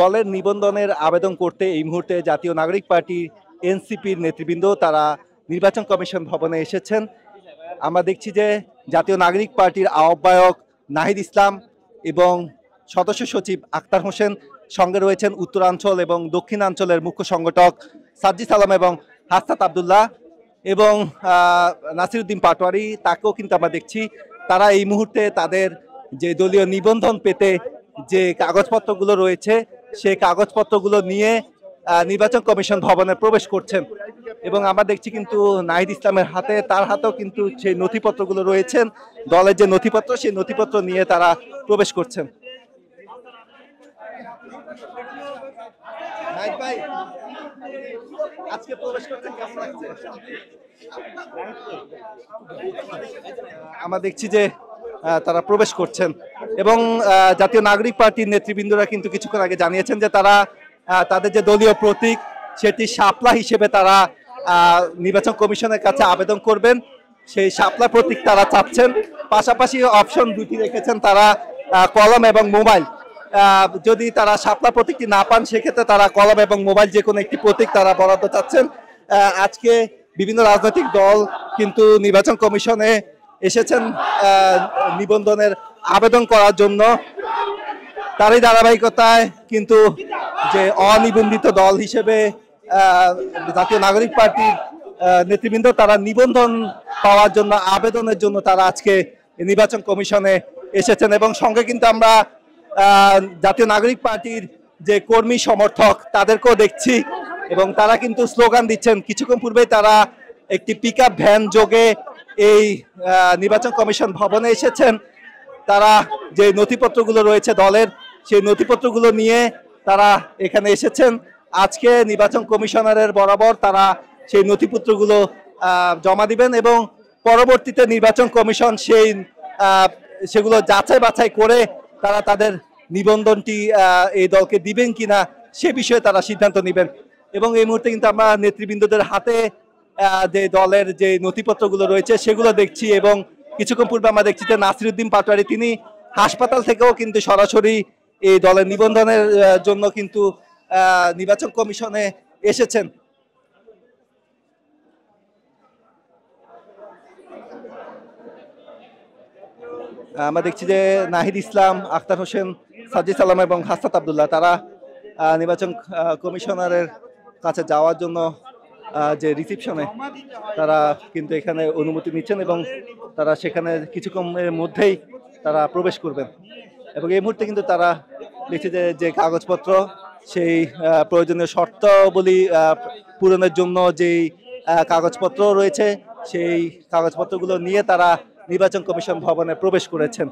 দলের নিবন্ধনের আবেদন করতে এই মুহূর্তে জাতীয় নাগরিক পার্টি এনসিপির নেতৃবৃন্দ তারা নির্বাচন কমিশন ভবনে এসেছেন। আমরা দেখছি যে জাতীয় নাগরিক পার্টির আহ্বায়ক নাহিদ ইসলাম এবং সদস্য সচিব আক্তার হোসেন, সঙ্গে রয়েছেন উত্তরাঞ্চল এবং দক্ষিণাঞ্চলের মুখ্য সংগঠক সাজ্জিদ সালাম এবং হাসনাত আবদুল্লাহ এবং নাসিরউদ্দিন পাটোয়ারি, তাকেও কিন্তু আমরা দেখছি। তারা এই মুহূর্তে তাদের যে দলীয় নিবন্ধন পেতে যে কাগজপত্রগুলো রয়েছে সেই কাগজপত্রগুলো নিয়ে নির্বাচন কমিশন ভবনে প্রবেশ করছেন এবং আমরা দেখছি কিন্তু নাহিদ ইসলামের হাতে, তার হাতেও কিন্তু সেই নথিপত্রগুলো রয়েছেন, দলের যে নথিপত্র সেই নথিপত্র নিয়ে তারা প্রবেশ করছেন। আজকে প্রবেশ করছেন, কেমন লাগছে? আমরা দেখছি যে তারা প্রবেশ করছেন এবং জাতীয় নাগরিক পার্টির নেতৃবৃন্দরা কিন্তু কিছুক্ষণ আগে জানিয়েছেন যে তারা তাদের যে দলীয় প্রতীক সেটি শাপলা হিসেবে তারা নির্বাচন কমিশনের কাছে আবেদন করবেন। সেই শাপলা প্রতীক তারা চাচ্ছেন, পাশাপাশি অপশন দুটি রেখেছেন তারা, কলম এবং মোবাইল। যদি তারা শাপলা প্রতীকটি না পান সেক্ষেত্রে তারা কলম এবং মোবাইল যে কোনো একটি প্রতীক তারা বরাদ্দ চাচ্ছেন। আজকে বিভিন্ন রাজনৈতিক দল কিন্তু নির্বাচন কমিশনে এসেছেন নিবন্ধনের আবেদন করার জন্য। তারই ধারাবাহিকতায় কিন্তু যে অনিবন্ধিত দল হিসেবে জাতীয় নাগরিক পার্টির নেতৃবৃন্দ তারা নিবন্ধন পাওয়ার জন্য আবেদনের জন্য তারা আজকে নির্বাচন কমিশনে এসেছেন এবং সঙ্গে কিন্তু আমরা জাতীয় নাগরিক পার্টির যে কর্মী সমর্থক তাদেরকেও দেখছি এবং তারা কিন্তু স্লোগান দিচ্ছেন। কিছুক্ষণ পূর্বেই তারা একটি পিকআপ ভ্যান যোগে এই নির্বাচন কমিশন ভবনে এসেছেন। তারা যে নথিপত্রগুলো রয়েছে দলের সেই নথিপত্রগুলো নিয়ে তারা এখানে এসেছেন। আজকে নির্বাচন কমিশনারের বরাবর তারা সেই নথিপত্রগুলো জমা দিবেন এবং পরবর্তীতে নির্বাচন কমিশন সেগুলো যাচাই বাছাই করে তারা তাদের নিবন্ধনটি এই দলকে দিবেন কিনা সে বিষয়ে তারা সিদ্ধান্ত নেবেন। এবং এই মুহূর্তে কিন্তু আমরা নেতৃবৃন্দদের হাতে যে দলের যে নথিপত্রগুলো রয়েছে সেগুলো দেখছি এবং কিছুক্ষণ পূর্বে আমরা দেখছি যে নাসিরউদ্দিন পাটোয়ারি তিনি হাসপাতাল থেকেও কিন্তু সরাসরি এই দলের নিবন্ধনের জন্য কিন্তু নির্বাচন কমিশনে এসেছেন। আমরা দেখছি যে নাহিদ ইসলাম, আক্তার হোসেন, সাজ্জিদ সালাম এবং হাসনাত আবদুল্লাহ তারা নির্বাচন কমিশনারের কাছে যাওয়ার জন্য যে রিসিপশনে তারা কিন্তু এখানে অনুমতি নিচ্ছেন এবং তারা সেখানে কিছুক্ষণের মধ্যেই তারা প্রবেশ করবেন এবং এই মুহূর্তে কিন্তু তারা দেখছে যে কাগজপত্র সেই প্রয়োজনীয় শর্তাবলী পূরণের জন্য যেই কাগজপত্র রয়েছে সেই কাগজপত্রগুলো নিয়ে তারা নির্বাচন কমিশন ভবনে প্রবেশ করেছেন।